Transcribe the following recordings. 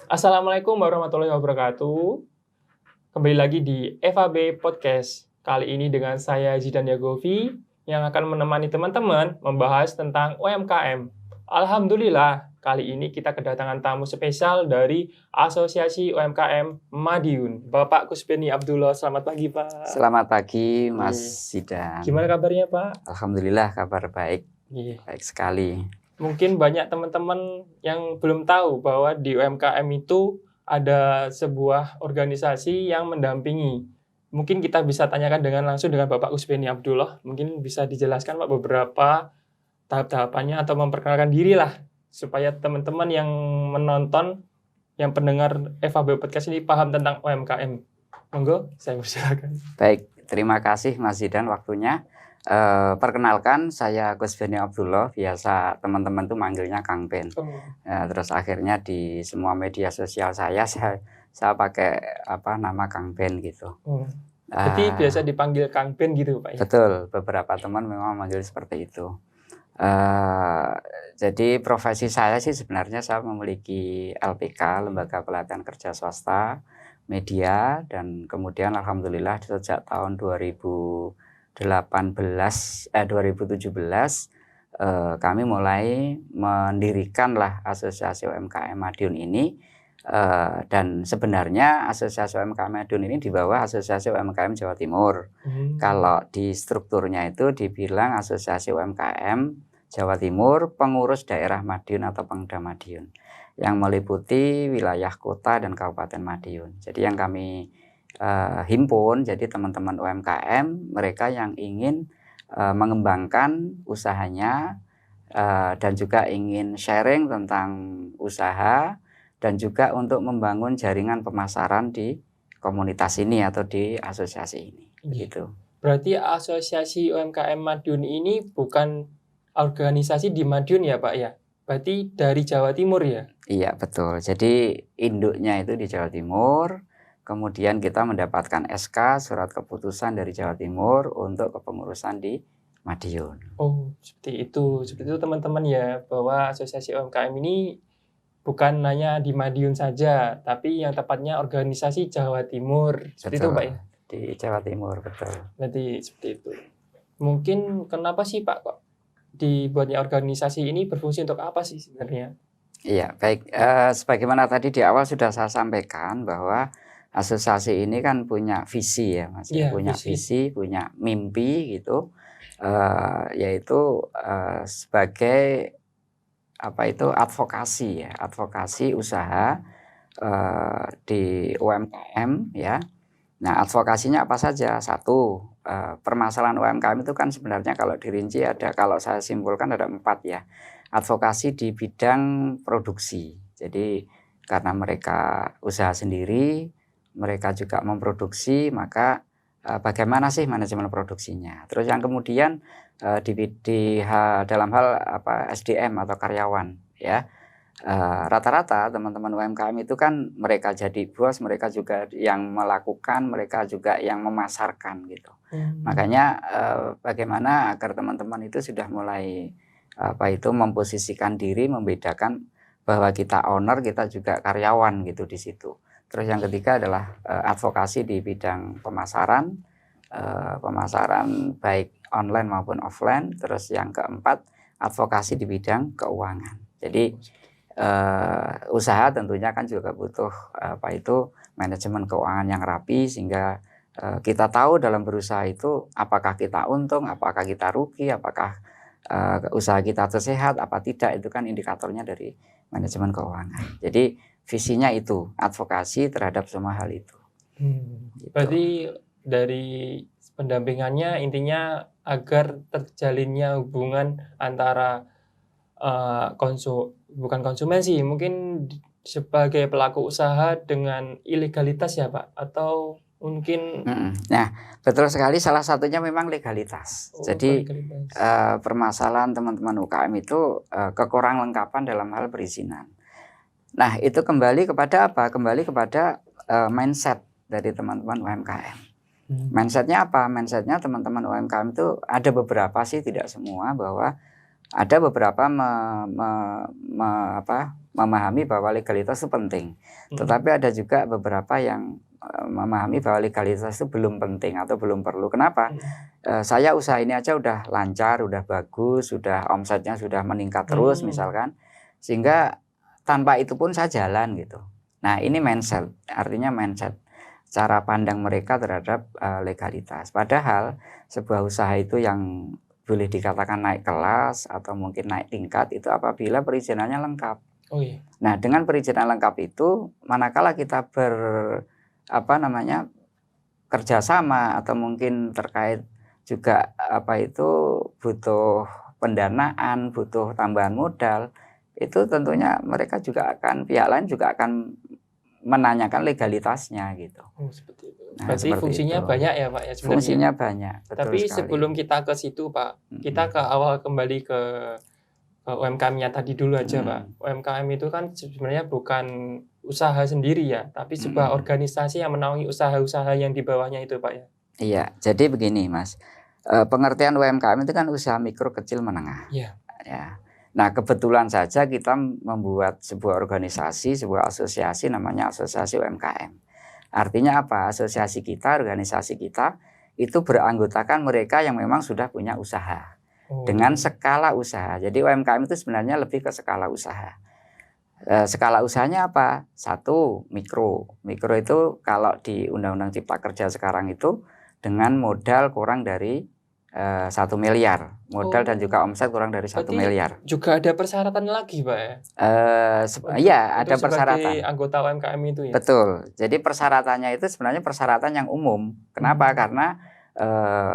Assalamualaikum warahmatullahi wabarakatuh. Kembali lagi di FAB Podcast. Kali ini dengan saya Zidan Yagovi yang akan menemani teman-teman membahas tentang UMKM. Alhamdulillah, kali ini kita kedatangan tamu spesial dari Asosiasi UMKM Madiun, Bapak Kusbeni Abdullah. Selamat pagi, Pak. Selamat pagi, Mas Iya. Zidan. Gimana kabarnya, Pak? Alhamdulillah kabar baik, Iya. baik sekali. Mungkin banyak teman-teman yang belum tahu bahwa di UMKM itu ada sebuah organisasi yang mendampingi. Mungkin kita bisa tanyakan langsung dengan Bapak Kusbeni Abdullah. Mungkin bisa dijelaskan Pak beberapa tahap-tahapannya atau memperkenalkan diri lah supaya teman-teman yang menonton, yang pendengar FAB Podcast ini paham tentang UMKM. Monggo, saya persilakan. Baik, terima kasih Mas Zidan waktunya. Perkenalkan, saya Kusbeni Abdullah, biasa teman-teman tuh manggilnya Kang Ben. Terus akhirnya di semua media sosial saya pakai nama Kang Ben gitu. Jadi biasa dipanggil Kang Ben gitu Pak ya? Betul, beberapa teman memang manggil seperti itu. Jadi profesi saya sih sebenarnya saya memiliki LPK, Lembaga Pelatihan Kerja Swasta, Media, dan kemudian alhamdulillah sejak tahun 2017 kami mulai mendirikan lah Asosiasi UMKM Madiun ini. Dan sebenarnya Asosiasi UMKM Madiun ini di bawah Asosiasi UMKM Jawa Timur. Kalau di strukturnya itu dibilang Asosiasi UMKM Jawa Timur Pengurus Daerah Madiun atau Pengda Madiun, yang meliputi wilayah kota dan kabupaten Madiun. Jadi yang kami himpun, jadi teman-teman UMKM, mereka yang ingin mengembangkan usahanya dan juga ingin sharing tentang usaha, dan juga untuk membangun jaringan pemasaran di komunitas ini atau di asosiasi ini. Gitu. Berarti Asosiasi UMKM Madiun ini bukan organisasi di Madiun ya Pak ya? Berarti dari Jawa Timur ya? Iya betul, jadi induknya itu di Jawa Timur, kemudian kita mendapatkan SK, surat keputusan dari Jawa Timur untuk kepengurusan di Madiun. Oh, seperti itu teman-teman ya, bahwa Asosiasi UMKM ini bukan hanya di Madiun saja, tapi yang tepatnya organisasi Jawa Timur. Seperti betul, itu Pak ya? Di Jawa Timur, betul. Berarti seperti itu. Mungkin kenapa sih Pak kok dibuatnya organisasi ini, berfungsi untuk apa sih sebenarnya? Iya, baik. Sebagaimana tadi di awal sudah saya sampaikan bahwa asosiasi ini kan punya visi ya, Mas. Ya, punya visi, punya mimpi gitu, yaitu sebagai advokasi ya, advokasi usaha di UMKM ya. Nah, advokasinya apa saja? Satu, permasalahan UMKM itu kan sebenarnya kalau dirinci kalau saya simpulkan ada 4 ya. Advokasi di bidang produksi. Jadi karena mereka usaha sendiri, mereka juga memproduksi, maka bagaimana sih manajemen produksinya? Terus yang kemudian dalam hal SDM atau karyawan ya. Rata-rata teman-teman UMKM itu kan mereka jadi bos, mereka juga yang melakukan, mereka juga yang memasarkan gitu. Makanya bagaimana agar teman-teman itu sudah mulai memposisikan diri, membedakan bahwa kita owner, kita juga karyawan gitu di situ. Terus yang ketiga adalah advokasi di bidang pemasaran, baik online maupun offline. Terus yang keempat, advokasi di bidang keuangan. Jadi usaha tentunya kan juga butuh manajemen keuangan yang rapi, sehingga kita tahu dalam berusaha itu apakah kita untung, apakah kita rugi, apakah usaha kita sehat apa tidak, itu kan indikatornya dari manajemen keuangan. Jadi visinya itu advokasi terhadap semua hal itu. Gitu. Berarti dari pendampingannya intinya agar terjalinnya hubungan antara bukan konsumen sih, mungkin sebagai pelaku usaha dengan ilegalitas ya Pak, atau mungkin. Nah, betul sekali, salah satunya memang legalitas. Jadi permasalahan teman-teman UKM itu kekurangan lengkapan dalam hal perizinan. Nah, itu kembali kepada apa? Kembali kepada mindset dari teman-teman UMKM. Mindsetnya apa? Mindsetnya teman-teman UMKM itu ada beberapa sih, tidak semua, bahwa ada beberapa memahami bahwa legalitas itu penting. Tetapi ada juga beberapa yang memahami bahwa legalitas itu belum penting atau belum perlu. Kenapa? Saya usaha ini aja udah lancar, udah bagus, sudah omsetnya sudah meningkat terus misalkan, sehingga tanpa itu pun saya jalan gitu. Nah ini mindset, artinya mindset, cara pandang mereka terhadap legalitas. Padahal sebuah usaha itu yang boleh dikatakan naik kelas atau mungkin naik tingkat itu apabila perizinannya lengkap. Oh iya. Nah dengan perizinan lengkap itu, manakala kita kerjasama atau mungkin terkait juga butuh pendanaan, butuh tambahan modal, itu tentunya mereka juga akan, pihak lain juga akan menanyakan legalitasnya gitu. Oh, seperti itu. Nah, berarti fungsinya itu banyak ya Pak ya sebenarnya. Fungsinya banyak. Betul Tapi sekali. sebelum kita ke situ Pak, kita ke awal kembali ke UMKM-nya tadi dulu aja Pak. UMKM itu kan sebenarnya bukan usaha sendiri ya, tapi sebuah organisasi yang menaungi usaha-usaha yang di bawahnya itu Pak ya. Iya, jadi begini Mas, pengertian UMKM itu kan usaha mikro kecil menengah. Iya. Ya. Nah kebetulan saja kita membuat sebuah organisasi, sebuah asosiasi namanya Asosiasi UMKM. Artinya apa? Asosiasi kita, organisasi kita itu beranggotakan mereka yang memang sudah punya usaha. Dengan skala usaha. Jadi UMKM itu sebenarnya lebih ke skala usaha. Skala usahanya apa? 1, mikro. Mikro itu kalau di Undang-Undang Cipta Kerja sekarang itu dengan modal kurang dari 1 miliar. Modal dan juga omset kurang dari 1 miliar. Juga ada persyaratan lagi Pak ya? Iya, ada persyaratan. Sebagai anggota UMKM itu ya? Betul. Jadi persyaratannya itu sebenarnya persyaratan yang umum. Kenapa? Karena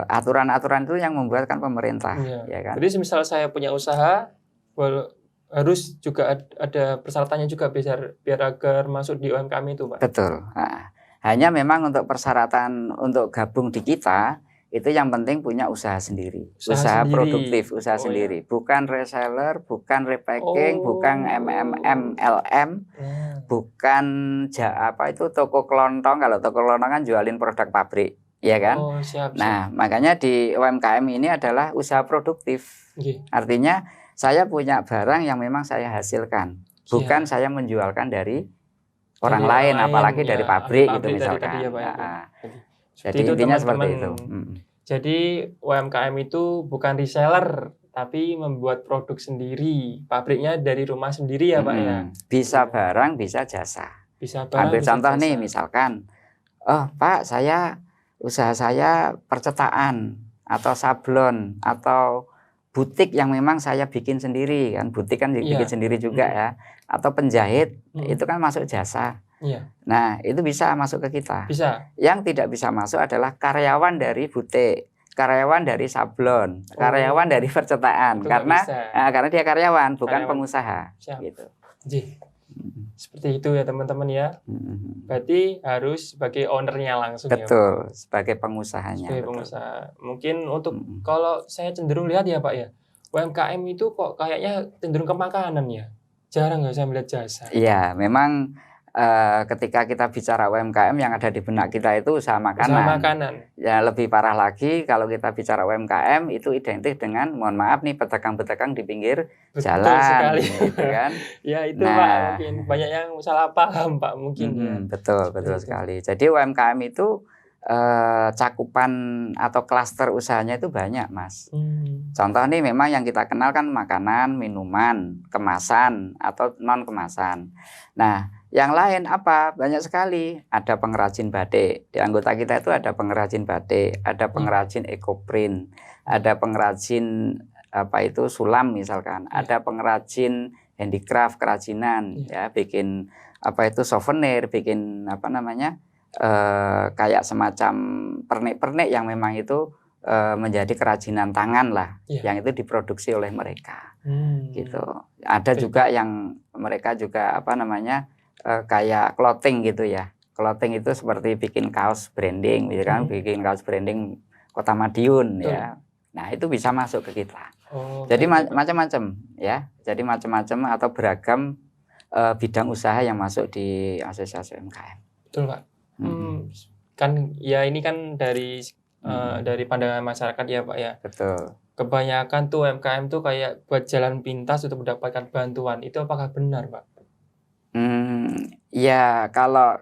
aturan-aturan itu yang membuatkan pemerintah, ya kan? Jadi misal saya punya usaha, harus juga ada persyaratannya juga biar agar masuk di UMKM itu, Pak. Betul. Nah, hanya memang untuk persyaratan untuk gabung di kita itu yang penting punya usaha sendiri, usaha produktif, usaha sendiri, bukan reseller, bukan repacking, bukan MLM, bukan toko kelontong. Kalau toko kelontong kan jualin produk pabrik. Ya kan? Siap. Nah, makanya di UMKM ini adalah usaha produktif. Artinya saya punya barang yang memang saya hasilkan, bukan saya menjualkan dari orang lain, apalagi dari pabrik gitu misalkan. Jadi itu intinya seperti itu. Jadi UMKM itu bukan reseller, tapi membuat produk sendiri, pabriknya dari rumah sendiri ya Pak ya. Bisa barang, bisa jasa. Bisa barang. Ambil contoh nih, misalkan, Pak, usaha saya percetakan atau sablon atau butik yang memang saya bikin sendiri kan, butik kan bikin sendiri juga ya, atau penjahit itu kan masuk jasa. Nah itu bisa masuk ke kita. Bisa. Yang tidak bisa masuk adalah karyawan dari butik, karyawan dari sablon, karyawan dari percetakan, karena dia karyawan bukan pengusaha. Siap. Gitu. Seperti itu ya teman-teman ya. Berarti harus sebagai ownernya langsung. Betul, ya, sebagai pengusahanya. Sebagai pengusaha. Mungkin untuk kalau saya cenderung lihat ya Pak ya, UMKM itu kok kayaknya cenderung ke makanan ya. Jarang nggak saya melihat jasa. Iya, memang ketika kita bicara UMKM yang ada di benak kita itu usaha makanan. Usaha makanan. Ya lebih parah lagi kalau kita bicara UMKM itu identik dengan, mohon maaf nih, pedagang-pedagang di pinggir jalan. Sekali. Gitu kan. Ya itu Pak, mungkin banyak yang salah paham Pak mungkin. Betul sekali. Jadi UMKM itu cakupan atau klaster usahanya itu banyak Mas. Contoh nih memang yang kita kenal kan makanan, minuman, kemasan atau non kemasan. Nah yang lain apa? Banyak sekali. Ada pengrajin batik. Di anggota kita itu ada pengrajin batik, ada pengrajin ekoprint, ada pengrajin sulam misalkan, ada pengrajin handicraft, kerajinan, ya bikin souvenir, bikin kayak semacam pernik-pernik yang memang itu menjadi kerajinan tangan lah, yang itu diproduksi oleh mereka. Gitu. Ada juga yang mereka juga kayak clothing gitu ya. Clothing itu seperti bikin kaos branding, gitu kan, bikin kaos branding Kota Madiun ya. Nah, itu bisa masuk ke kita. Jadi macam-macam ya. Jadi macam-macam atau beragam bidang usaha yang masuk di Asosiasi UMKM. Betul, Pak. Kan ya ini kan dari pandangan masyarakat ya, Pak ya. Betul. Kebanyakan tuh UMKM tuh kayak buat jalan pintas untuk mendapatkan bantuan. Itu apakah benar, Pak? Ya kalau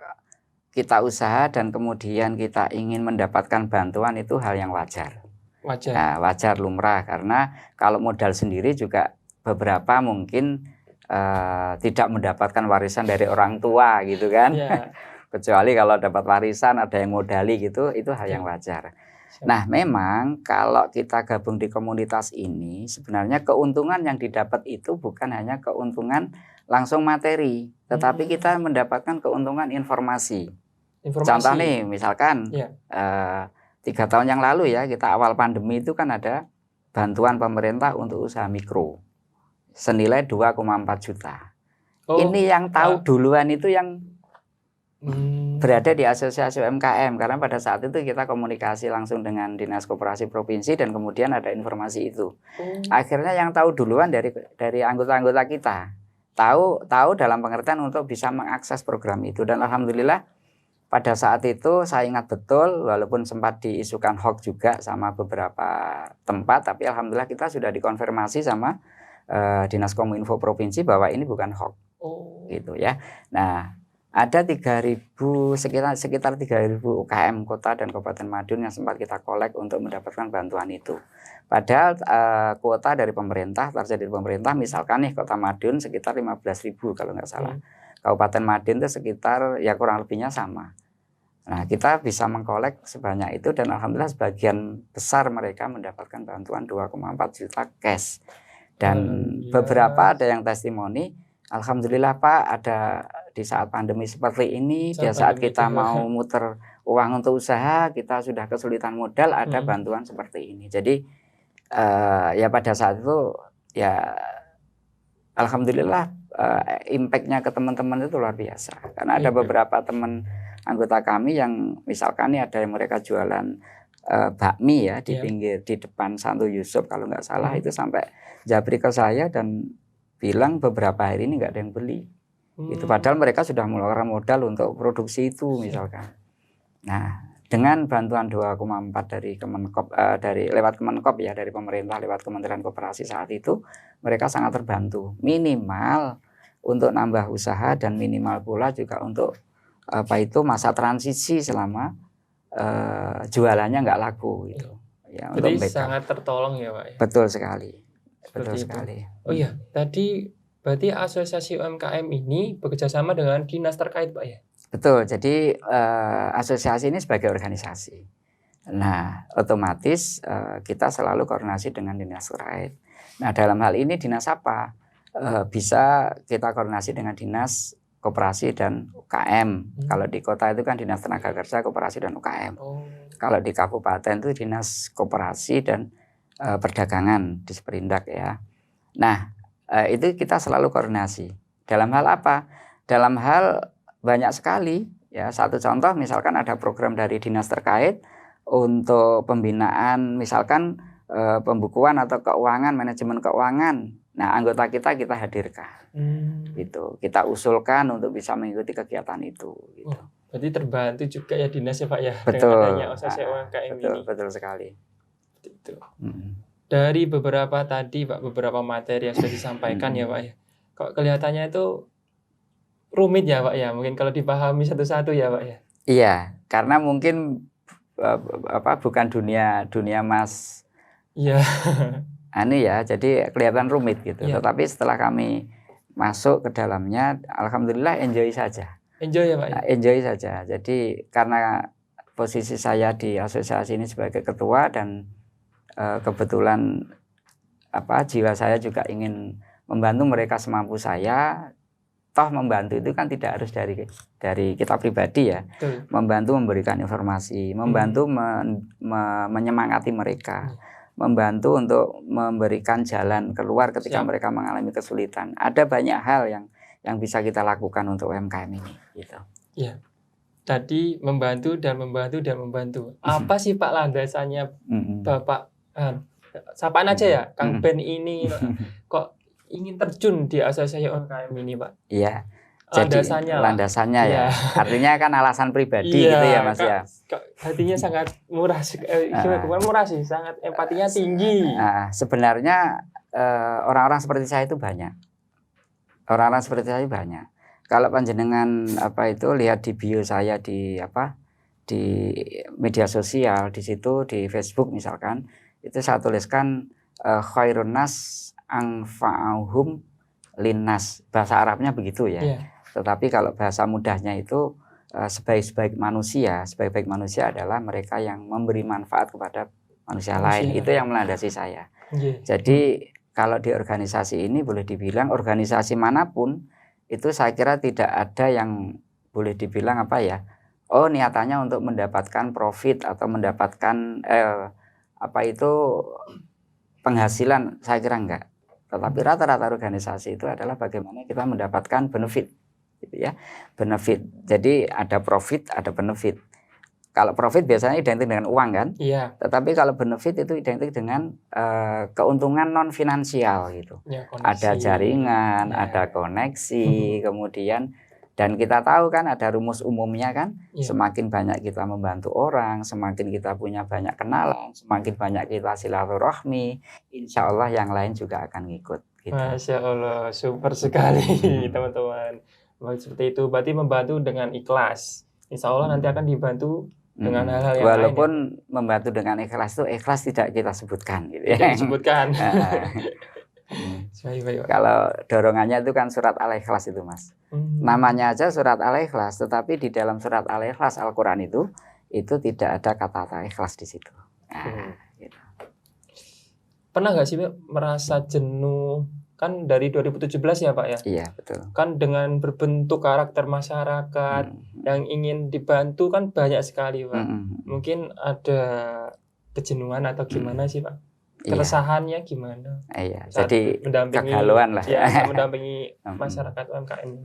kita usaha dan kemudian kita ingin mendapatkan bantuan itu hal yang wajar. Wajar. Nah, wajar lumrah karena kalau modal sendiri juga beberapa mungkin tidak mendapatkan warisan dari orang tua gitu kan. Ya. Kecuali kalau dapat warisan ada yang modali gitu, itu hal yang wajar. Nah, memang kalau kita gabung di komunitas ini sebenarnya keuntungan yang didapat itu bukan hanya keuntungan langsung materi, tetapi kita mendapatkan keuntungan informasi. Contoh nih, misalkan 3 tahun yang lalu ya, kita awal pandemi itu kan ada bantuan pemerintah untuk usaha mikro senilai 2,4 juta. Ini yang tahu duluan itu yang berada di asosiasi UMKM, karena pada saat itu kita komunikasi langsung dengan Dinas Koperasi Provinsi dan kemudian ada informasi itu. Akhirnya yang tahu duluan dari anggota-anggota kita. Tahu dalam pengertian untuk bisa mengakses program itu, dan alhamdulillah pada saat itu saya ingat betul, walaupun sempat diisukan hoax juga sama beberapa tempat, tapi alhamdulillah kita sudah dikonfirmasi sama Dinas Kominfo Provinsi bahwa ini bukan hoax. Gitu ya. Nah, ada 3.000 sekitar 3.000 UKM kota dan Kabupaten Madiun yang sempat kita kolek untuk mendapatkan bantuan itu. Padahal kuota dari pemerintah, target dari pemerintah misalkan nih Kota Madiun sekitar 15.000 kalau nggak salah. Kabupaten Madiun itu sekitar ya kurang lebihnya sama. Nah, kita bisa mengkolek sebanyak itu dan alhamdulillah sebagian besar mereka mendapatkan bantuan 2,4 juta cash. Dan beberapa ada yang testimoni, alhamdulillah Pak, ada di saat pandemi seperti ini, di saat kita mau muter uang untuk usaha, kita sudah kesulitan modal, ada bantuan seperti ini. Jadi ya pada saat itu ya alhamdulillah impact-nya ke teman-teman itu luar biasa. Karena ada beberapa teman anggota kami yang misalkan nih ada yang mereka jualan bakmi ya di pinggir di depan Santo Yusuf kalau nggak salah, itu sampai japri ke saya dan bilang beberapa hari ini nggak ada yang beli. Itu padahal mereka sudah mengeluarkan modal untuk produksi itu misalkan. Nah, dengan bantuan 2,4 dari Kemenkop lewat Kemenkop ya, dari pemerintah lewat Kementerian Koperasi saat itu, mereka sangat terbantu. Minimal untuk nambah usaha dan minimal pula juga untuk masa transisi selama jualannya nggak laku gitu. Ya, jadi sangat tertolong ya Pak. Betul sekali. Betul sekali. Oh iya, tadi berarti asosiasi UMKM ini bekerja sama dengan dinas terkait Pak ya? Betul, jadi asosiasi ini sebagai organisasi. Nah, otomatis kita selalu koordinasi dengan dinas terkait. Nah, dalam hal ini dinas apa? Bisa kita koordinasi dengan dinas koperasi dan UKM. Kalau di kota itu kan dinas tenaga kerja, koperasi dan UKM. Kalau di kabupaten itu dinas koperasi dan perdagangan di Sperindak ya. Nah, itu kita selalu koordinasi. Dalam hal apa? Dalam hal banyak sekali ya. Satu contoh misalkan ada program dari dinas terkait untuk pembinaan misalkan pembukuan atau keuangan, manajemen keuangan. Nah, anggota kita hadirkan. Gitu. Kita usulkan untuk bisa mengikuti kegiatan itu gitu. Berarti terbantu juga ya dinas ya Pak ya. Betul. Dengan adanya asosiasi UMKM ini. Betul sekali. Itu. Dari beberapa tadi Pak, beberapa materi yang sudah disampaikan ya Pak ya. Kok kelihatannya itu rumit ya Pak ya, mungkin kalau dipahami satu-satu ya Pak ya. Iya, karena mungkin bukan dunia Mas. Iya. Aneh ya, jadi kelihatan rumit gitu. Tetapi setelah kami masuk ke dalamnya, alhamdulillah enjoy saja. Enjoy ya Pak ya. Enjoy saja. Jadi karena posisi saya di asosiasi ini sebagai ketua dan kebetulan jiwa saya juga ingin membantu mereka semampu saya. Toh membantu itu kan tidak harus dari kita pribadi ya. Betul. Membantu memberikan informasi, membantu menyemangati mereka, membantu untuk memberikan jalan keluar ketika mereka mengalami kesulitan. Ada banyak hal yang bisa kita lakukan untuk UMKM ini gitu. Iya. Tadi membantu. Apa sih Pak landasannya Bapak sapaan aja ya, Kang Ben ini kok ingin terjun di asosiasi UMKM ini Pak? Iya. Jadi landasannya ya. Artinya kan alasan pribadi gitu ya Mas ya. Hatinya sangat murah, bukan murah sih, sangat empatinya tinggi. Nah, sebenarnya orang-orang seperti saya itu banyak. Orang-orang seperti saya banyak. Kalau panjenengan lihat di bio saya di media sosial, di situ di Facebook misalkan, itu saya tuliskan khairun nas anfa'uhum linnas. Bahasa Arabnya begitu ya. Yeah. Tetapi kalau bahasa mudahnya itu sebaik-baik manusia adalah mereka yang memberi manfaat kepada manusia lain. Itu yang melandasi saya. Yeah. Jadi kalau di organisasi ini boleh dibilang organisasi manapun itu saya kira tidak ada yang boleh dibilang niatannya untuk mendapatkan profit atau mendapatkan penghasilan, saya kira enggak. Tetapi rata-rata organisasi itu adalah bagaimana kita mendapatkan benefit, gitu ya. Benefit. Jadi ada profit, ada benefit. Kalau profit biasanya identik dengan uang kan? Iya. Tetapi kalau benefit itu identik dengan keuntungan non finansial gitu. Ya, ada jaringan, ada koneksi, kemudian dan kita tahu kan ada rumus umumnya kan, semakin banyak kita membantu orang, semakin kita punya banyak kenalan, semakin banyak kita silaturahmi, insya Allah yang lain juga akan ngikut. Gitu. Masya Allah, super sekali teman-teman. Seperti itu, berarti membantu dengan ikhlas. Insya Allah nanti akan dibantu dengan hal-hal yang walaupun lain. Walaupun membantu dengan ikhlas itu ikhlas tidak kita sebutkan. Gitu ya. Tidak disebutkan. Kalau dorongannya itu kan surat Al-Ikhlas itu Mas. Namanya aja surat Al-Ikhlas, tetapi di dalam surat Al-Ikhlas Al-Quran itu tidak ada kata-kata ikhlas di situ. Gitu. Pernah nggak sih Pak merasa jenuh? Kan dari 2017 ya Pak ya? Iya betul. Kan dengan berbentuk karakter masyarakat yang ingin dibantu kan banyak sekali Pak. Mungkin ada kejenuhan atau gimana sih Pak? Keresahannya gimana? Iya, jadi mendampingi kegalauan lah ya. Mendampingi masyarakat UMKM.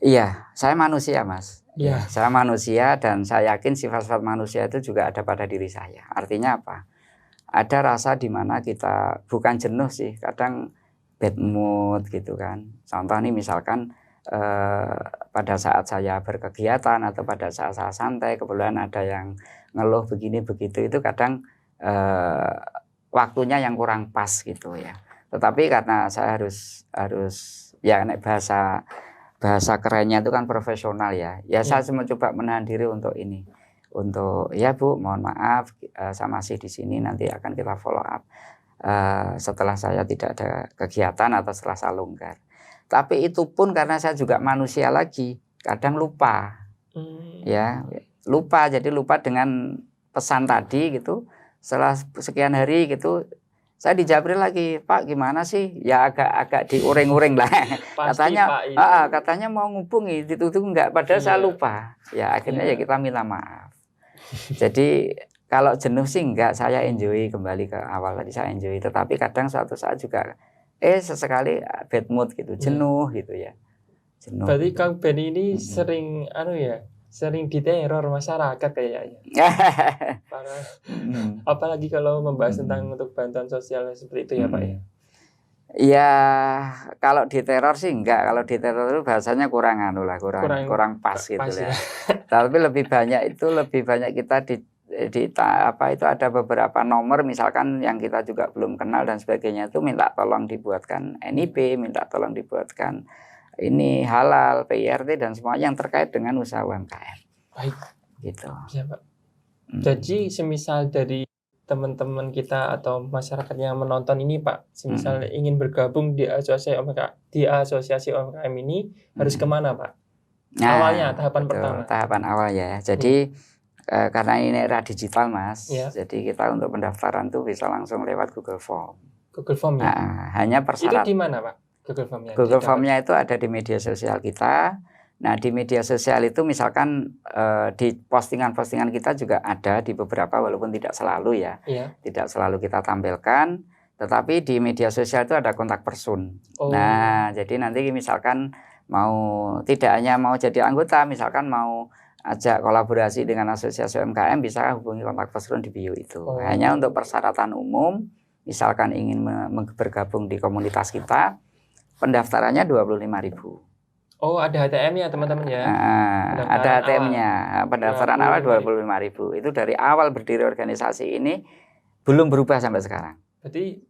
Iya, saya manusia Mas. Iya. Saya manusia dan saya yakin sifat-sifat manusia itu juga ada pada diri saya. Artinya apa? Ada rasa di mana kita bukan jenuh sih, kadang bad mood gitu kan. Contoh nih misalkan pada saat saya berkegiatan atau pada saat saya santai kebetulan ada yang ngeluh begini begitu, itu kadang waktunya yang kurang pas gitu ya. Tetapi karena saya harus ya naik bahasa kerennya itu kan profesional ya. Ya saya cuma coba menahan diri untuk ini. Untuk ya Bu, mohon maaf saya masih di sini, nanti akan kita follow up setelah saya tidak ada kegiatan atau setelah saya longgar. Tapi itu pun karena saya juga manusia lagi, kadang lupa. Ya, lupa, jadi lupa dengan pesan tadi gitu. Setelah sekian hari gitu saya dijabri lagi, Pak gimana sih? Ya agak diuring-uring lah. Katanya mau ngubungi, ditutup enggak, padahal saya lupa. Ya akhirnya ya kita minta maaf. Jadi kalau jenuh sih enggak, saya enjoy kembali ke awal tadi, saya enjoy. Tetapi kadang suatu saat juga sesekali bad mood gitu, jenuh gitu ya. Jenuh. Berarti Kang Benny ini sering sering diteror masyarakat kayaknya. Apalagi kalau membahas tentang untuk bantuan sosial seperti itu ya Pak ya. Ya kalau diteror sih enggak, kalau diteror itu bahasanya kurang pas gitu ya. Tapi lebih banyak kita itu ada beberapa nomor misalkan yang kita juga belum kenal dan sebagainya, itu minta tolong dibuatkan NIP, minta tolong dibuatkan ini halal, PIRT dan semuanya yang terkait dengan usaha UMKM. Baik. Gitu. Ya, Pak. Jadi semisal dari teman-teman kita atau masyarakat yang menonton ini Pak, semisal ingin bergabung di asosiasi UMKM ini harus kemana Pak? Awalnya tahapan pertama. Tahapan awal ya. Jadi karena ini era digital Mas, jadi kita untuk pendaftaran tuh bisa langsung lewat Google Form. Google Form ya. Hanya persyarat. Itu di mana Pak? Google Form-nya itu ada di media sosial kita. Nah di media sosial itu misalkan di postingan-postingan kita juga ada di beberapa, walaupun tidak selalu ya, tidak selalu kita tampilkan. Tetapi di media sosial itu ada kontak person. Nah jadi nanti misalkan tidak hanya mau jadi anggota, misalkan mau ajak kolaborasi dengan asosiasi UMKM, bisa hubungi kontak person di bio itu. Hanya untuk persyaratan umum, misalkan ingin bergabung di komunitas kita, pendaftarannya 25.000. Oh, ada HTM-nya teman-teman ya? Ada HTM-nya. Pendaftaran awal 25.000. Itu dari awal berdiri organisasi ini belum berubah sampai sekarang. Berarti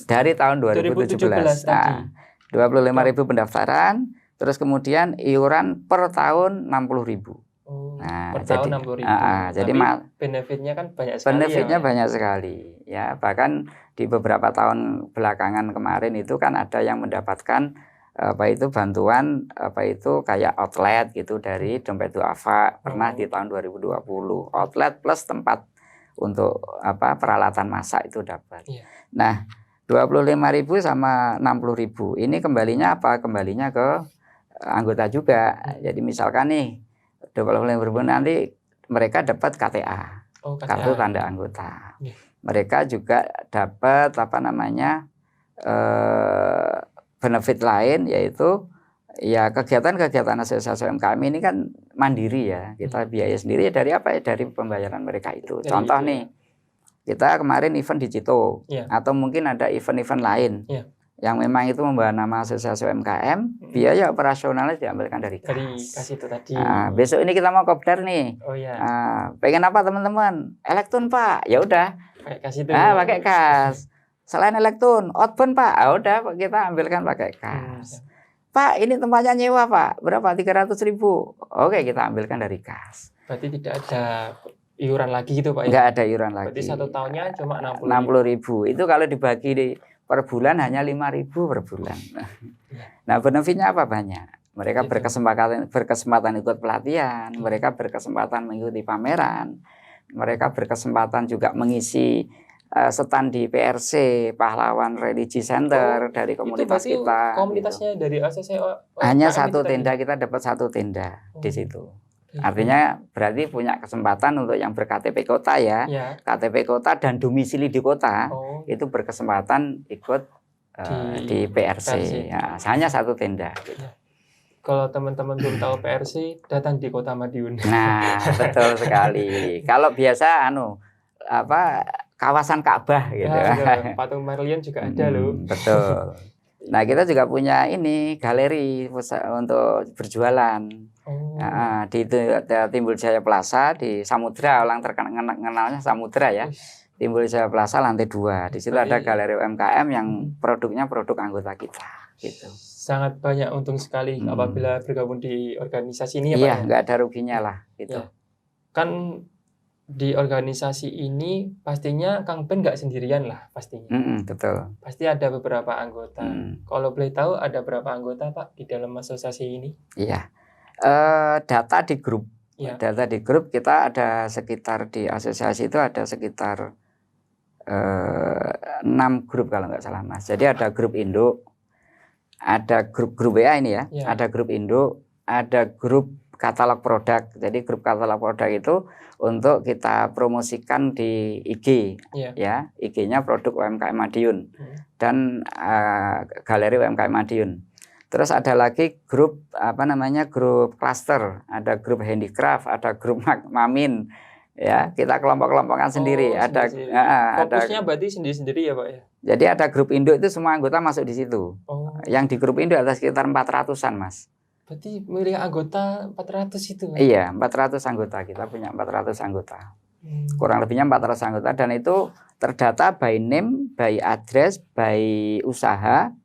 dari tahun 2017 tadi. 25.000 pendaftaran, Terus kemudian iuran per tahun 60.000. Oh, Nah, per tahun 60.000. jadi benefitnya kan banyak sekali. Benefitnya banyak sekali. Ya, bahkan di beberapa tahun belakangan kemarin itu kan ada yang mendapatkan bantuan kayak outlet gitu dari Dompet Duafa pernah di tahun 2020. Outlet plus tempat untuk peralatan masak itu dapat. Iya. Nah, 25.000 sama 60.000 ini kembalinya apa? Kembalinya ke anggota juga. Jadi misalkan nih 25.000 nanti mereka dapat KTA, kartu tanda anggota. Mereka juga dapat benefit lain, yaitu ya kegiatan-kegiatan asosiasi UMKM ini kan mandiri ya, kita biaya sendiri dari dari pembayaran mereka itu. Contoh nih, kita kemarin event di Cito, atau mungkin ada event-event lain yang memang itu membawa nama asosiasi UMKM, biaya operasionalnya diambilkan dari kas itu tadi. Nah, besok ini kita mau kopdar nih. Pengen apa teman-teman? Elektron Pak. Ya udah. Pakai kas itu. Pakai kas. Selain elektron, outbound Pak. Ah udah kita ambilkan pakai kas. Pak, ini tempatnya nyewa Pak. Berapa? 300.000. Oke, kita ambilkan dari kas. Berarti tidak ada iuran lagi gitu Pak? Nggak ada iuran lagi. Berarti 1 tahunnya cuma 60.000. Itu kalau dibagi per bulan hanya 5.000 per bulan. Nah, benefitnya apa banyak? Mereka berkesempatan ikut pelatihan, mereka berkesempatan mengikuti pameran, mereka berkesempatan juga mengisi stand di PRC Pahlawan Religi Center dari komunitas kita. Komunitasnya gitu. Dari ACC hanya satu tenda, kita dapat satu tenda di situ. Artinya berarti punya kesempatan untuk yang ber-KTP kota ya. KTP kota dan domisili di kota itu berkesempatan ikut di PRC. Ya, hanya satu tenda. Kalau teman-teman belum tahu PRC, datang di Kota Madiun. Nah, betul sekali. Kalau biasa kawasan Ka'bah gitu. Patung Marillion juga ada loh. Betul. Nah, kita juga punya ini galeri untuk berjualan. Di Timbul Jaya Plaza di Samudra, orang terkenalnya Samudra ya. Timbul Jaya Plaza lantai 2. Di situ ada galeri UMKM yang produknya produk anggota kita gitu. Sangat banyak untung sekali apabila bergabung di organisasi ini ya Pak. Iya, nggak ada ruginya lah gitu. Kan di organisasi ini pastinya Kang Ben nggak sendirian lah pastinya. Betul. Pasti ada beberapa anggota. Kalau boleh tahu ada berapa anggota Pak di dalam asosiasi ini? Iya. Data di grup. Data di grup kita ada sekitar di asosiasi itu ada sekitar 6 grup kalau nggak salah Mas. Jadi ada grup induk, ada grup WA ini ya, ada grup induk, ada grup katalog produk. Jadi grup katalog produk itu untuk kita promosikan di IG, ya, IG-nya produk UMKM Madiun dan galeri UMKM Madiun. Terus ada lagi grup grup cluster, ada grup handicraft, ada grup mamin, ya kita kelompok-kelompokkan sendiri. Fokusnya berarti sendiri-sendiri ya Pak ya. Jadi ada grup induk itu semua anggota masuk di situ. Yang di grup induk ada sekitar 400-an Mas. Berarti milih anggota 400 itu Mas? Iya, 400 anggota, kita punya 400 anggota. Kurang lebihnya 400 anggota dan itu terdata by name, by address, by usaha,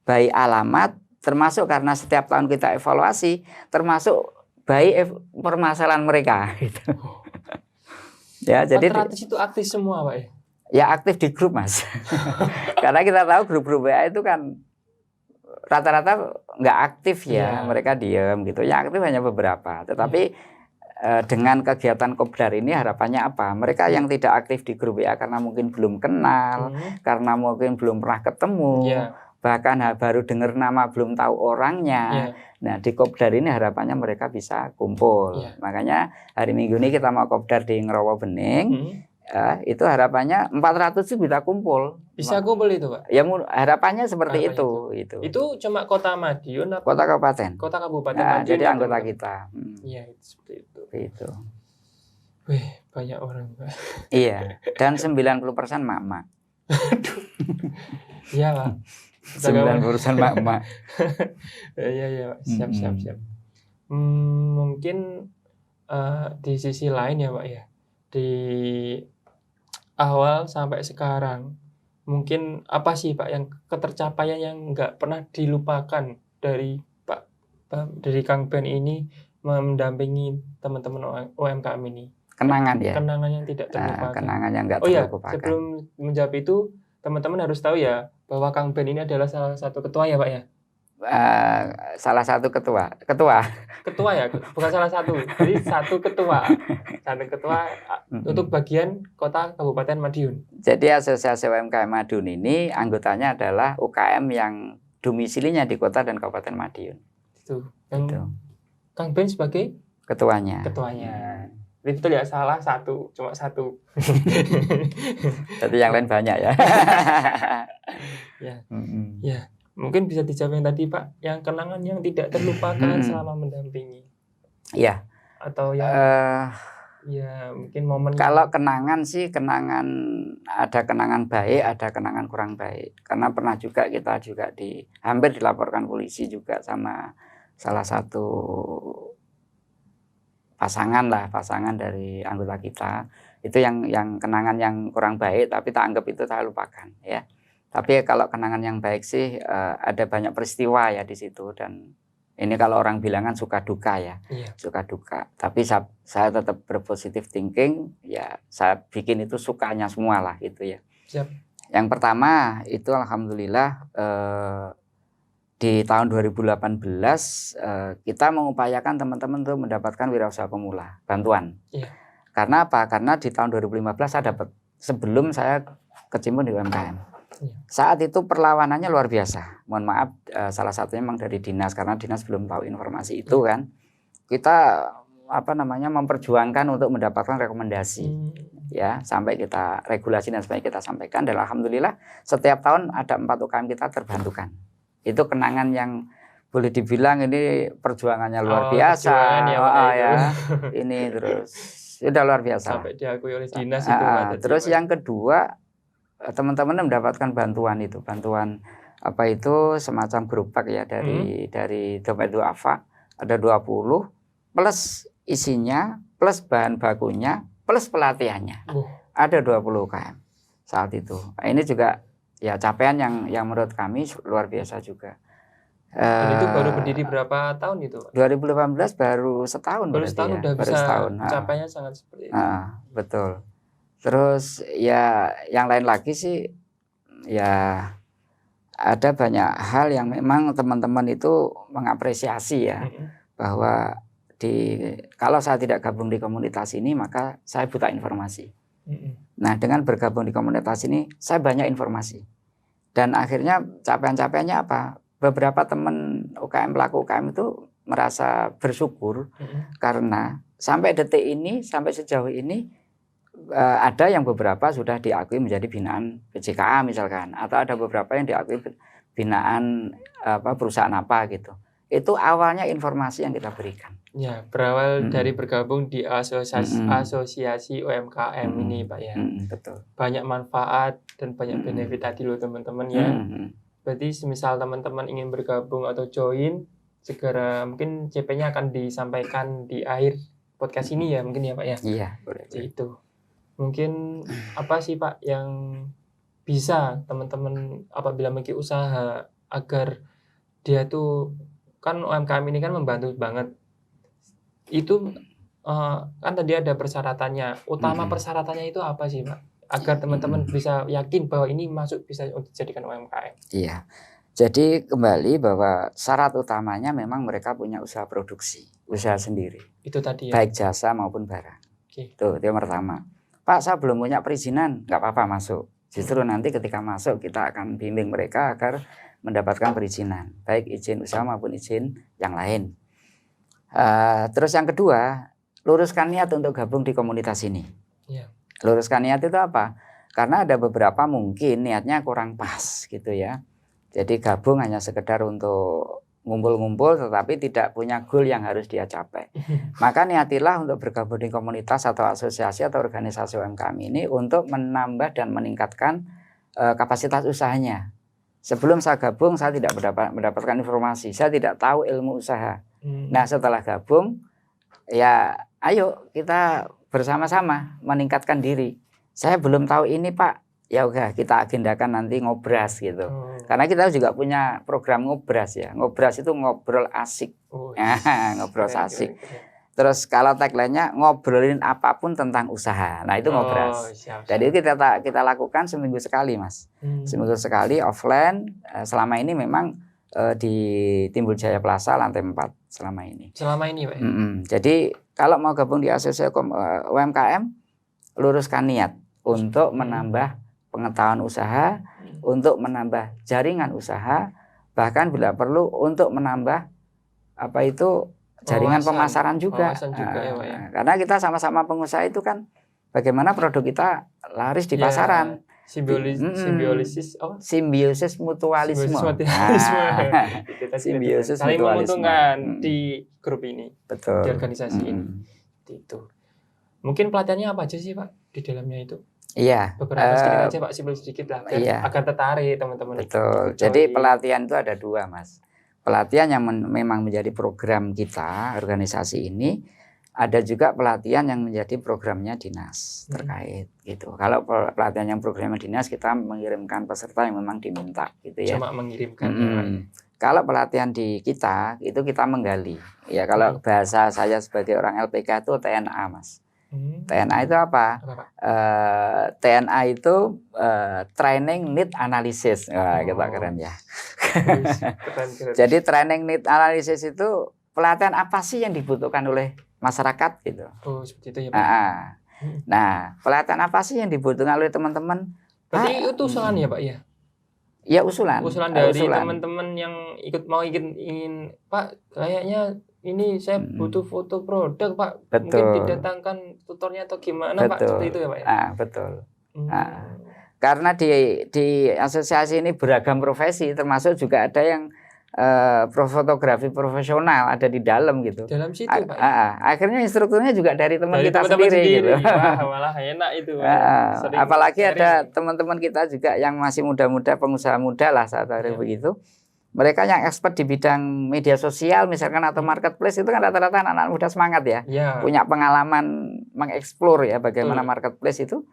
by alamat, termasuk karena setiap tahun kita evaluasi, termasuk by permasalahan mereka gitu. Ya, 400 jadi itu aktif semua Pak ya? Ya aktif di grup Mas. Karena kita tahu grup-grup WA itu kan rata-rata nggak aktif ya, mereka diam gitu. Yang aktif hanya beberapa. Tetapi dengan kegiatan Kopdar ini harapannya apa? Mereka yang tidak aktif di grup WA karena mungkin belum kenal, karena mungkin belum pernah ketemu, bahkan baru dengar nama belum tahu orangnya. Nah di Kopdar ini harapannya mereka bisa kumpul. Makanya hari Minggu ini kita mau Kopdar di Ngerowo Bening. Itu harapannya 400 itu bisa kumpul. Bisa kumpul itu Pak? Ya harapannya seperti itu. Itu cuma Kota Madiun apa? Kota Kabupaten. Kota Kabupaten Madiun. Jadi anggota kita. Iya itu seperti itu. Itu. Wih banyak orang Pak. Iya. Dan 90% mak-mak. Iya Pak. 90% mak-mak. Iya siap. Mungkin di sisi lain ya Pak ya. Di awal sampai sekarang mungkin apa sih Pak yang ketercapaian yang nggak pernah dilupakan dari Pak dari Kang Ben ini mendampingi teman-teman UMKM ini? Kenangan ya. Kenangan yang tidak terlupakan. Kenangan yang nggak Oh terlupakan. ya, sebelum menjawab itu, teman-teman harus tahu ya bahwa Kang Ben ini adalah salah satu ketua ya Pak ya? Salah satu ketua ya, bukan salah satu, jadi satu ketua untuk bagian kota Kabupaten Madiun. Jadi Asosiasi UMKM Madiun ini anggotanya adalah UKM yang domisilinya di kota dan Kabupaten Madiun. Itu. Kang Ben sebagai ketuanya. Betul ya, salah satu, cuma satu. Jadi yang lain banyak ya. Ya. Mungkin bisa dijawab yang tadi Pak, yang kenangan yang tidak terlupakan selama mendampingi. Iya. Atau yang ya mungkin momen. Kalau kenangan sih, ada kenangan baik, ada kenangan kurang baik. Karena pernah juga kita juga hampir dilaporkan polisi juga sama salah satu pasangan dari anggota kita. Itu yang kenangan yang kurang baik, tapi tak anggap itu saya lupakan ya. Tapi kalau kenangan yang baik sih ada banyak peristiwa ya di situ, dan ini kalau orang bilang kan suka duka ya, suka duka. Tapi saya tetap berpositif thinking ya, saya bikin itu sukanya semua lah gitu ya. Siap. Yang pertama itu alhamdulillah di tahun 2018 kita mengupayakan teman-teman untuk mendapatkan wirausaha pemula bantuan. Karena apa? Karena di tahun 2015 saya dapat, sebelum saya kecimpung di UMKM. Saat itu perlawanannya luar biasa. Mohon maaf, salah satunya memang dari dinas, karena dinas belum tahu informasi itu kan. Kita memperjuangkan untuk mendapatkan rekomendasi ya, sampai kita regulasi dan sebagainya kita sampaikan, dan alhamdulillah setiap tahun ada 4 UKM kita terbantukan. Itu kenangan yang boleh dibilang ini perjuangannya luar biasa ya. Ini terus sudah luar biasa. Sampai diakui oleh dinas itu. Terus yang kedua, teman-teman mendapatkan bantuan apa itu semacam gerobak ya dari Dompet Duafa, ada 20 plus isinya, plus bahan bakunya, plus pelatihannya. Ada 20 UKM saat itu. Nah, ini juga ya capaian yang menurut kami luar biasa juga. Dan itu baru berdiri berapa tahun itu? 2018 baru setahun. Baru setahun ya. udah bisa capaiannya sangat seperti itu. Betul. Terus ya yang lain lagi sih ya, ada banyak hal yang memang teman-teman itu mengapresiasi ya, bahwa kalau saya tidak gabung di komunitas ini maka saya buta informasi. Nah, dengan bergabung di komunitas ini saya banyak informasi, dan akhirnya capaian-capaiannya apa? Beberapa teman UKM, pelaku UKM itu merasa bersyukur karena sampai detik ini, sampai sejauh ini ada yang beberapa sudah diakui menjadi binaan PJKA misalkan, atau ada beberapa yang diakui binaan perusahaan apa gitu. Itu awalnya informasi yang kita berikan. Ya, berawal dari bergabung di asosiasi UMKM ini Pak ya. Betul. Banyak manfaat dan banyak benefit tadi loh teman-teman ya. Berarti semisal teman-teman ingin bergabung atau join, segera mungkin CP-nya akan disampaikan di akhir podcast ini ya mungkin ya Pak ya. Iya, boleh. Itu. Mungkin apa sih Pak yang bisa teman-teman apabila memiliki usaha agar dia tuh, kan UMKM ini kan membantu banget. Itu kan tadi ada persyaratannya. Utama persyaratannya itu apa sih Pak? Agar teman-teman bisa yakin bahwa ini masuk bisa untuk dijadikan UMKM. Iya. Jadi kembali bahwa syarat utamanya memang mereka punya usaha produksi, usaha sendiri. Itu tadi ya. Baik jasa maupun barang. Itu yang pertama. Pak, saya belum punya perizinan, nggak apa-apa masuk. Justru nanti ketika masuk kita akan bimbing mereka agar mendapatkan perizinan, baik izin usaha maupun izin yang lain. Terus yang kedua, luruskan niat untuk gabung di komunitas ini. Luruskan niat itu apa? Karena ada beberapa mungkin niatnya kurang pas gitu ya. Jadi gabung hanya sekedar untuk ngumpul-ngumpul tetapi tidak punya goal yang harus dia capai. Maka niatilah untuk bergabung di komunitas atau asosiasi atau organisasi UMKM ini untuk menambah dan meningkatkan kapasitas usahanya. Sebelum saya gabung saya tidak mendapatkan informasi, saya tidak tahu ilmu usaha. Nah, setelah gabung ya ayo kita bersama-sama meningkatkan diri. Saya belum tahu ini Pak, ya udah kita agendakan nanti ngobras gitu. Karena kita juga punya program ngobras ya. Ngobras itu ngobrol asik. Ngobrol asik. Terus kalau tagline-nya ngobrolin apapun tentang usaha. Nah, itu ngobras. Jadi kita lakukan seminggu sekali, Mas. Seminggu sekali offline. Selama ini memang di Timbul Jaya Plaza lantai 4 selama ini. Selama ini, Pak. Jadi kalau mau gabung di asosiasi UMKM, luruskan niat untuk menambah pengetahuan usaha, untuk menambah jaringan usaha, bahkan bila perlu untuk menambah jaringan pemasaran juga. Ya, Pak, ya. Karena kita sama-sama pengusaha itu kan bagaimana produk kita laris di pasaran. Simbiosis mutualisme. Simbiosis saling menguntungkan di grup ini. Betul. Di organisasi ini. Itu. Mungkin pelatihannya apa aja sih, Pak, di dalamnya itu? Iya. Beberapa sedikit aja, Pak, sedikit lah, agar tertarik teman-teman. Betul. Jadi pelatihan itu ada 2, Mas. Pelatihan yang memang menjadi program kita, organisasi ini, ada juga pelatihan yang menjadi programnya dinas terkait gitu. Kalau pelatihan yang programnya dinas, kita mengirimkan peserta yang memang diminta gitu ya. Cuma mengirimkan. Kalau pelatihan di kita, itu kita menggali. Ya kalau bahasa saya sebagai orang LPK itu TNA, Mas. TNA itu apa? TNA itu training need analysis. Wah, kita keren ya. Keren. Jadi training need analysis itu pelatihan apa sih yang dibutuhkan oleh masyarakat gitu. Seperti itu ya, Pak. Nah, pelatihan apa sih yang dibutuhkan oleh teman-teman? Berarti itu usulan ya, Pak, ya? Ya, usulan. Usulan dari teman-teman yang ingin, Pak, kayaknya ini saya butuh foto produk, Pak. Betul. Mungkin didatangkan tutornya atau gimana, Pak? Seperti itu ya, Pak, ya? Betul. Karena di asosiasi ini beragam profesi, termasuk juga ada yang fotografi profesional ada di dalam gitu. Dalam situ, Pak. Akhirnya instrukturnya juga dari teman kita sendiri gitu. Wah, malah enak itu. Apalagi ada teman-teman kita juga yang masih muda-muda, pengusaha muda lah saat hari begitu. Mereka yang expert di bidang media sosial misalkan atau marketplace itu kan rata-rata anak-anak muda semangat ya. Punya pengalaman mengeksplor ya bagaimana marketplace itu.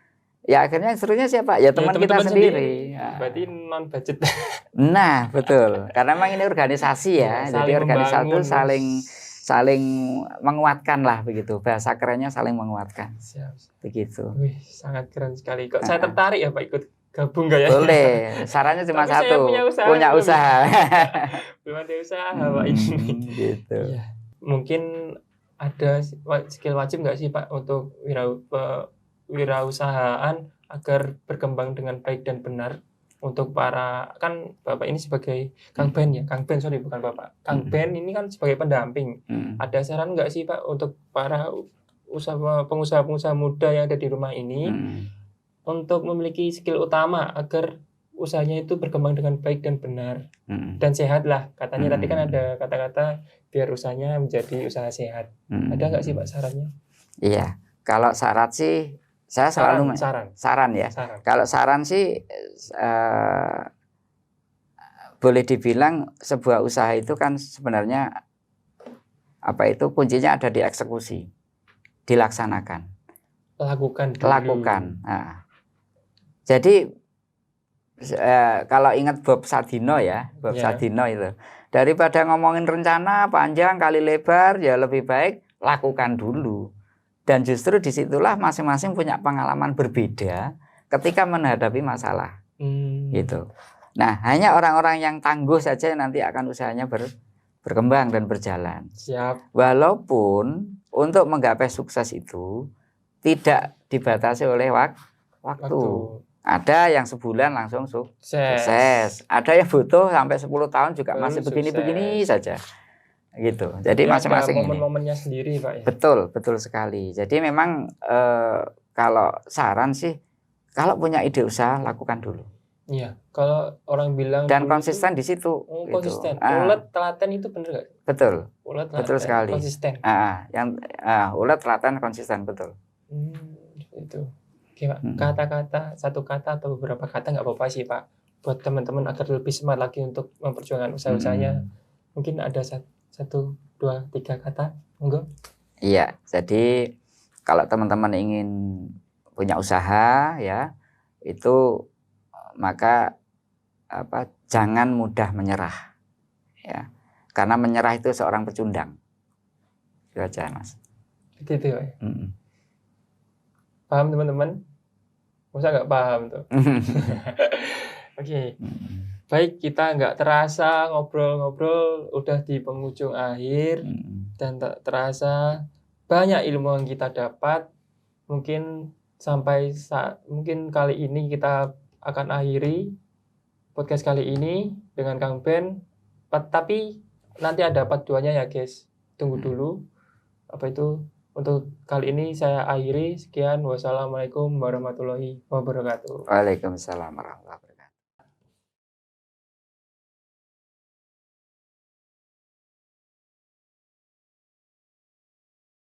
Ya akhirnya instrukturnya siapa? Ya teman kita sendiri. Berarti non budget. Nah, betul. Karena memang ini organisasi ya. Jadi organisasi itu saling menguatkan lah begitu. Bahasa kerennya saling menguatkan. Begitu. Wih, sangat keren sekali. Kok saya tertarik ya, Pak, ikut gabung gak ya? Boleh. Sarannya cuma satu. Punya usaha. Belum ada usaha, Pak, ini. Gitu. Ya. Mungkin ada skill wajib nggak sih, Pak, untuk wirausahaan agar berkembang dengan baik dan benar untuk para, kan Bapak ini sebagai Kang Ben ya, Kang Ben, sorry bukan Bapak, Kang Ben ini kan sebagai pendamping. Ada saran nggak sih, Pak, untuk para pengusaha-pengusaha muda yang ada di rumah ini untuk memiliki skill utama agar usahanya itu berkembang dengan baik dan benar dan sehat lah, katanya tadi kan ada kata-kata biar usahanya menjadi usaha sehat. Ada nggak sih, Pak, sarannya? Iya, kalau syarat sih saya selalu saran ya. Kalau saran sih boleh dibilang sebuah usaha itu kan sebenarnya kuncinya ada di eksekusi, dilaksanakan, lakukan. Nah, jadi kalau ingat Bob Sadino ya, Sadino itu daripada ngomongin rencana panjang kali lebar, ya lebih baik lakukan dulu. Dan justru disitulah masing-masing punya pengalaman berbeda ketika menghadapi masalah. Gitu. Nah, hanya orang-orang yang tangguh saja nanti akan usahanya berkembang dan berjalan. Siap. Walaupun untuk menggapai sukses itu tidak dibatasi oleh waktu. Ada yang sebulan langsung sukses. Ada yang butuh sampai 10 tahun juga masih begini-begini saja. Gitu. Jadi masing-masing momen-momennya sendiri, Pak, ya. Betul sekali. Jadi memang kalau saran sih kalau punya ide usaha lakukan dulu. Iya. Kalau orang bilang dan konsisten di situ. Konsisten. Ulet telaten itu benar nggak? Betul. Ulet telaten, betul sekali. Konsisten. Ulet telaten konsisten, betul. Itu. Oke, Pak. Kata-kata, satu kata atau beberapa kata nggak apa-apa sih, Pak. Buat teman-teman agar lebih semangat lagi untuk memperjuangkan usaha-usahanya. Mungkin ada 1, 2, 3 kata, monggo. Iya, jadi kalau teman-teman ingin punya usaha ya, itu maka jangan mudah menyerah, ya, karena menyerah itu seorang pecundang. Itu aja, Mas. Gitu ya. Paham teman-teman? Masa nggak paham tuh? Oke. Baik, kita nggak terasa ngobrol-ngobrol udah di penghujung akhir dan tak terasa banyak ilmu yang kita dapat. Mungkin mungkin kali ini kita akan akhiri podcast kali ini dengan Kang Ben. Tapi nanti ada part 2-nya ya, guys. Tunggu dulu. Apa itu? Untuk kali ini saya akhiri. Sekian. Wassalamualaikum warahmatullahi wabarakatuh. Waalaikumsalam warahmatullahi wabarakatuh.